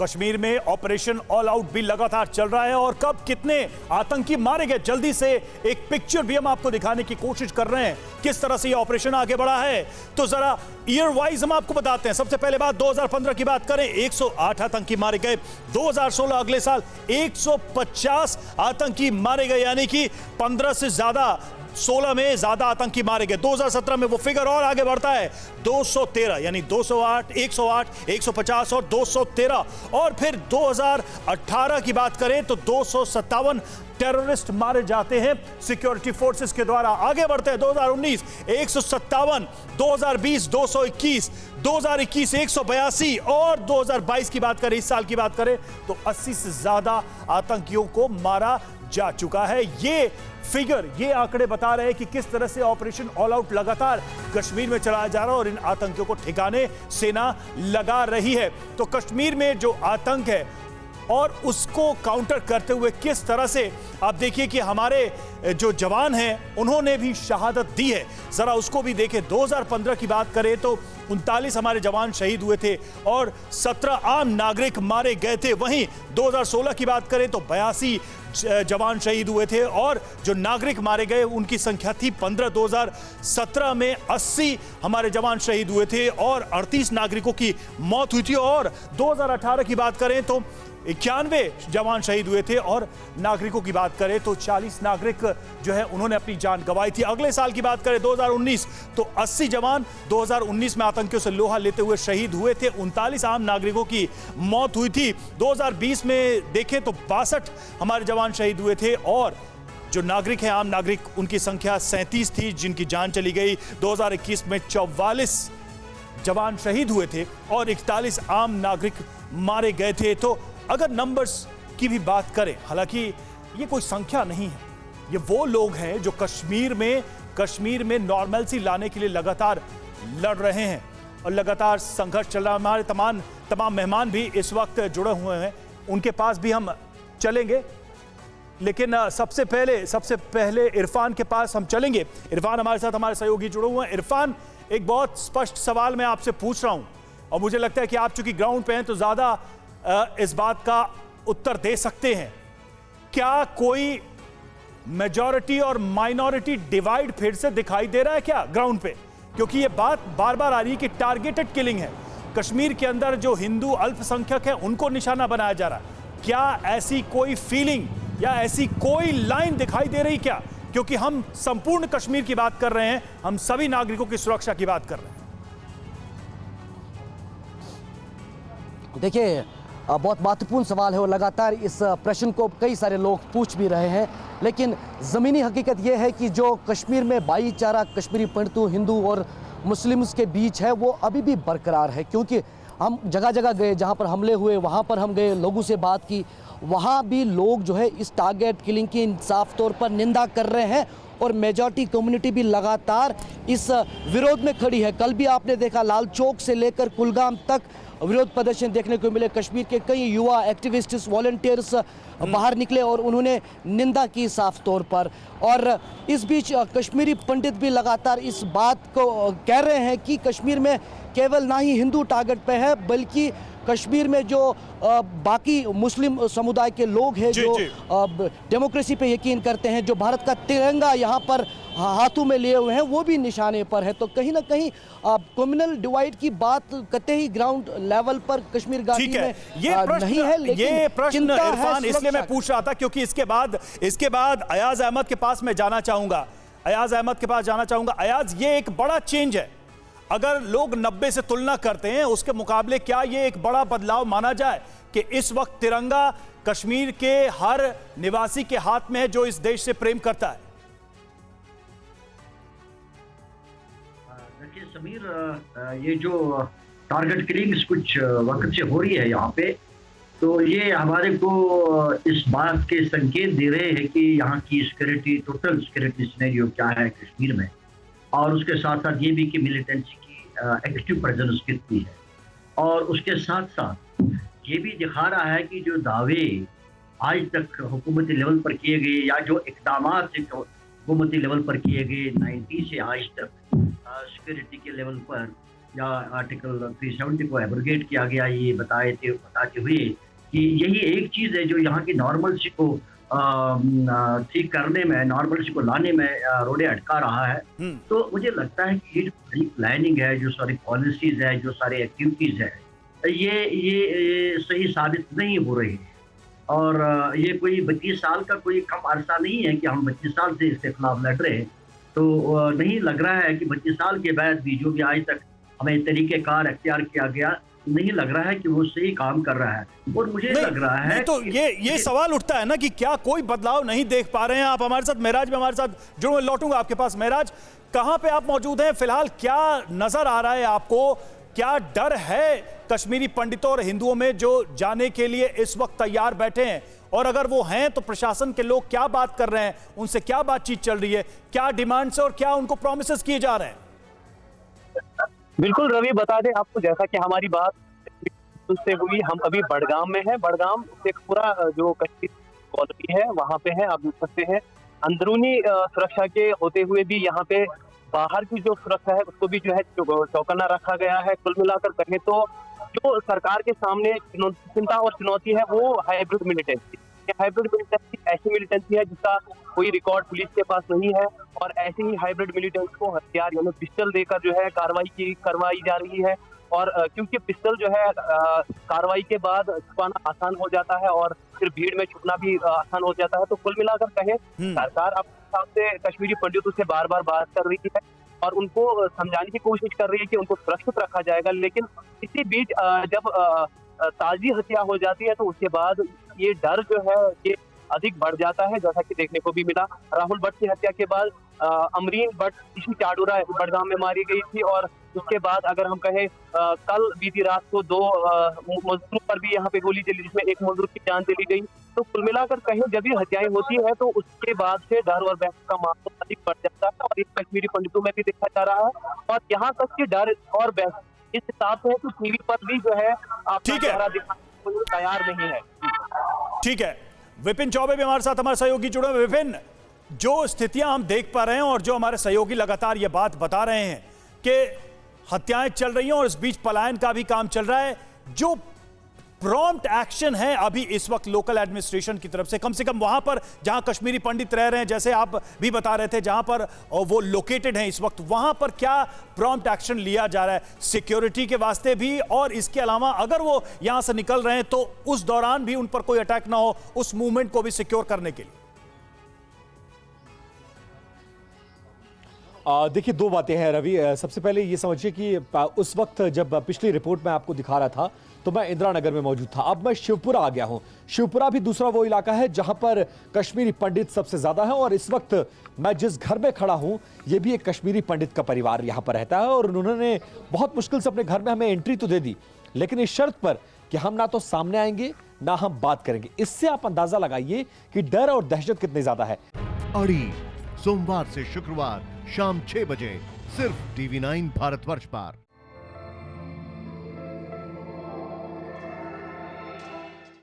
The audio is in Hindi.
कश्मीर में ऑपरेशन ऑल आउट भी लगातार चल रहा है और कब कितने आतंकी मारे गए, जल्दी से एक पिक्चर भी हम आपको दिखाने की कोशिश कर रहे हैं किस तरह से ये ऑपरेशन आगे बढ़ा है। तो जरा ईयर वाइज हम आपको बताते हैं। सबसे पहले बात 2015 की बात करें, 108 आतंकी मारे गए। 2016 अगले साल 150 आतंकी मारे गए, यानी कि 15 से ज्यादा, 16 में ज्यादा आतंकी मारे गए। 2017 में वो फिगर और आगे बढ़ता है, 213, यानी 208, 108, 150 और 213। और फिर 2018 की बात करें तो 257 टेररिस्ट मारे जाते हैं सिक्योरिटी फोर्सेस के द्वारा। आगे बढ़ते हैं 2019 157, 2020 221, 2021 182 और 2022 की बात करें, इस साल की बात करें तो 80 से ज्यादा आतंकियों को मारा जा चुका है। ये फिगर, ये आंकड़े बता रहे हैं कि किस तरह से ऑपरेशन ऑल आउट लगातार कश्मीर में चलाया जा रहा है और इन आतंकियों को ठिकाने सेना लगा रही है। तो कश्मीर में जो आतंक है और उसको काउंटर करते हुए किस तरह से आप देखिए कि हमारे जो जवान हैं उन्होंने भी शहादत दी है, जरा उसको भी देखें। 2015 की बात करें तो 39 हमारे जवान शहीद हुए थे और 17 आम नागरिक मारे गए थे। वहीं 2016 की बात करें तो 82 जवान शहीद हुए थे और जो नागरिक मारे गए उनकी संख्या थी 15। 2017 में 80 हमारे जवान शहीद हुए थे और 38 नागरिकों की मौत हुई थी। और 2018 की बात करें तो 91 जवान शहीद हुए थे और नागरिकों की बात करें तो 40 नागरिक जो है उन्होंने अपनी जान गंवाई थी। अगले साल की बात करें 2019 तो 80 जवान 2019 में आतंकियों से लोहा लेते हुए शहीद हुए थे। 39 आम नागरिकों की मौत हुई थी। 2020 में देखें तो 62 हमारे जवान शहीद हुए थे और जो नागरिक हैं, आम नागरिक, उनकी संख्या 37 थी जिनकी जान चली गई। 2021 में 44 जवान शहीद हुए थे और 41 आम नागरिक मारे गए थे। तो अगर नंबर्स की भी बात करें, हालांकि ये कोई संख्या नहीं है, ये वो लोग हैं जो कश्मीर में नॉर्मलसी लाने के लिए लगातार लड़ रहे हैं और लगातार संघर्ष चल रहा है। हमारे तमाम मेहमान भी इस वक्त जुड़े हुए हैं, उनके पास भी हम चलेंगे, लेकिन सबसे पहले इरफान के पास हम चलेंगे। इरफान हमारे साथ, हमारे सहयोगी जुड़े हुए हैं। इरफान, एक बहुत स्पष्ट सवाल मैं आपसे पूछ रहा हूं और मुझे लगता है कि आप चूंकि ग्राउंड पे हैं तो ज्यादा इस बात का उत्तर दे सकते हैं। क्या कोई मेजॉरिटी और माइनॉरिटी डिवाइड फिर से दिखाई दे रहा है क्या ग्राउंड पे? क्योंकि ये बात बार बार आ रही है कि टारगेटेड किलिंग है, कश्मीर के अंदर जो हिंदू अल्पसंख्यक है उनको निशाना बनाया जा रहा है। क्या ऐसी कोई फीलिंग या ऐसी कोई लाइन दिखाई दे रही क्या? क्योंकि हम संपूर्ण कश्मीर की बात कर रहे हैं, हम सभी नागरिकों की सुरक्षा की बात कर रहे हैं। देखिए, बहुत महत्वपूर्ण सवाल है और लगातार इस प्रश्न को कई सारे लोग पूछ भी रहे हैं, लेकिन ज़मीनी हकीकत यह है कि जो कश्मीर में भाईचारा कश्मीरी पंडितों, हिंदू और मुस्लिम्स के बीच है वो अभी भी बरकरार है। क्योंकि हम जगह जगह गए, जहां पर हमले हुए वहां पर हम गए, लोगों से बात की, वहां भी लोग जो है इस टारगेट किलिंग की साफ तौर पर निंदा कर रहे हैं और मेजॉरिटी कम्युनिटी भी लगातार इस विरोध में खड़ी है। कल भी आपने देखा, लाल चौक से लेकर कुलगाम तक विरोध प्रदर्शन देखने को मिले। कश्मीर के कई युवा एक्टिविस्ट्स, वॉलंटियर्स बाहर निकले और उन्होंने निंदा की साफ तौर पर। और इस बीच कश्मीरी पंडित भी लगातार इस बात को कह रहे हैं कि कश्मीर में केवल ना ही हिंदू टारगेट पे है, बल्कि कश्मीर में जो बाकी मुस्लिम समुदाय के लोग हैं जो डेमोक्रेसी पे यकीन करते हैं, जो भारत का तिरंगा यहाँ पर हाथों में लिए हुए हैं, वो भी निशाने पर है। तो कहीं ना कहीं कम्युनल डिवाइड की बात कतई ग्राउंड लेवल पर कश्मीर घाटी में नहीं है। लेकिन ये प्रश्न इरफान इसलिए मैं पूछ रहा था क्योंकि इसके बाद अयाज अहमद के पास मैं जाना चाहूंगा। अयाज, ये एक बड़ा चेंज है। अगर लोग 90 से तुलना करते हैं उसके मुकाबले, क्या ये एक बड़ा बदलाव माना जाए कि इस वक्त तिरंगा कश्मीर के हर निवासी के हाथ में है जो इस देश से प्रेम करता है? देखिए समीर, ये जो टारगेट किलिंग कुछ वक्त से हो रही है यहाँ पे, तो ये हमारे को इस बात के संकेत दे रहे हैं कि यहाँ की सिक्योरिटी, टोटल सिक्योरिटी सिनेरियो क्या है कश्मीर में, और उसके साथ साथ ये भी कि मिलिटेंसी की एक्टिव प्रेजेंस कितनी है। और उसके साथ साथ ये भी दिखा रहा है कि जो दावे आज तक हुकूमती लेवल पर किए गए या जो इकदाम हुकूमती लेवल पर किए गए 90 से आज तक सिक्योरिटी के लेवल पर, या आर्टिकल 370 को एब्रोगेट किया गया, ये बताते हुए कि यही एक चीज़ है जो यहाँ की नॉर्मलसी को ठीक करने में, नॉर्मलसी को लाने में रोड़े अटका रहा है। तो मुझे लगता है कि ये जो सारी प्लानिंग है, जो सारी पॉलिसीज़ है, जो सारी एक्टिविटीज़ है, ये सही साबित नहीं हो रही है। और ये कोई 32 साल का कोई कम अरसा नहीं है कि हम 25 साल से इसके खिलाफ लड़ रहे हैं। तो नहीं लग रहा है कि 25 साल के बाद भी जो भी आज तक हमें तरीक़ेकार अख्तियार किया गया, नहीं लग रहा है कि वो सही काम कर रहा है। और मुझे लग रहा है तो ये सवाल उठता है ना कि क्या कोई बदलाव नहीं देख पा रहे हैं आप? हमारे साथ महराज भी हमारे साथ जुड़े, लौटूंगा आपके पास। महराज, कहां पे आप मौजूद हैं फिलहाल? क्या नजर आ रहा है आपको? क्या डर है कश्मीरी पंडितों और हिंदुओं में जो जाने के लिए इस वक्त तैयार बैठे हैं? और अगर वो हैं तो प्रशासन के लोग क्या बात कर रहे हैं, उनसे क्या बातचीत चल रही है, क्या डिमांड्स और क्या उनको प्रॉमिसेस किए जा रहे हैं? बिल्कुल रवि, बता दें आपको, जैसा कि हमारी बात उससे हुई, हम अभी बड़गाम में हैं। बड़गाम एक पूरा जो कश्मीर कॉलोनी है वहां पे है, आप देख सकते हैं। अंदरूनी सुरक्षा के होते हुए भी यहाँ पे बाहर की जो सुरक्षा है उसको भी जो है चौकन्ना रखा गया है। कुल मिलाकर कहें तो जो सरकार के सामने चिंता और चुनौती है वो हाइब्रिड मिलिटेंसी। हाइब्रिड मिलिटेंसी ऐसी मिलिटेंसी है जिसका कोई रिकॉर्ड पुलिस के पास नहीं है, और ऐसे ही हाइब्रिड मिलिटेंट्स को हथियार यानी पिस्टल देकर जो है कार्रवाई करवाई जा रही है। और क्योंकि पिस्टल जो है कार्रवाई के बाद छुपाना आसान हो जाता है और फिर भीड़ में छुपना भी आसान हो जाता है। तो कुल मिलाकर कहें, सरकार अपने हिसाब से कश्मीरी पंडितों से बार बार बात कर रही है और उनको समझाने की कोशिश कर रही है कि उनको सुरक्षित रखा जाएगा। लेकिन इसी बीच जब ताजी हत्या हो जाती है तो उसके बाद ये डर जो है ये अधिक बढ़ जाता है, जैसा कि देखने को भी मिला। राहुल भट्ट की हत्या के बाद अमरीन भट्ट इसी चाडूरा बड़गाम में मारी गई थी, और उसके बाद अगर हम कहें कल बीती रात को 2 मजदूरों पर भी यहाँ पे गोली चली, जिसमें एक मजदूर की जान चली गई। तो कुल मिलाकर कहें जब भी हत्याएं होती है तो उसके बाद से डर और बहस का माहौल अधिक बढ़ जाता है, और इस कश्मीरी पंडितों में भी देखा जा रहा है। और यहाँ तक कि डर और बहस इस हिसाब से है कि टीवी पर भी जो है आपका चेहरा दिखाने को तैयार नहीं है। ठीक है, विपिन चौबे भी हमारे साथ, हमारे सहयोगी जुड़े। विपिन, जो स्थितियां हम देख पा रहे हैं और जो हमारे सहयोगी लगातार ये बात बता रहे हैं कि हत्याएं चल रही हैं और इस बीच पलायन का भी काम चल रहा है, जो प्रॉम्प्ट एक्शन है अभी इस वक्त लोकल एडमिनिस्ट्रेशन की तरफ से कम वहां पर जहां कश्मीरी पंडित रह रहे हैं, जैसे आप भी बता रहे थे, जहां पर वो लोकेटेड हैं इस वक्त, वहां पर क्या प्रॉम्प्ट एक्शन लिया जा रहा है सिक्योरिटी के वास्ते भी, और इसके अलावा अगर वो यहां से निकल रहे हैं तो उस दौरान भी उन पर कोई अटैक ना हो, उस मूवमेंट को भी सिक्योर करने के लिए? देखिए, 2 बातें हैं रवि। सबसे पहले ये समझिए कि उस वक्त जब पिछली रिपोर्ट में आपको दिखा रहा था तो मैं इंदिरा नगर में मौजूद था। अब मैं शिवपुरा आ गया हूं। शिवपुरा भी दूसरा वो इलाका है जहां पर कश्मीरी पंडित सबसे ज्यादा है, और इस वक्त मैं जिस घर में खड़ा हूं ये भी एक कश्मीरी पंडित का परिवार यहां पर रहता है, और उन्होंने बहुत मुश्किल से अपने घर में हमें एंट्री तो दे दी, लेकिन इस शर्त पर कि हम ना तो सामने आएंगे ना हम बात करेंगे। इससे आप अंदाजा लगाइए कि डर और दहशत कितनी ज्यादा है। अड़ी सोमवार से शुक्रवार शाम 6 बजे सिर्फ TV9 भारतवर्ष पर।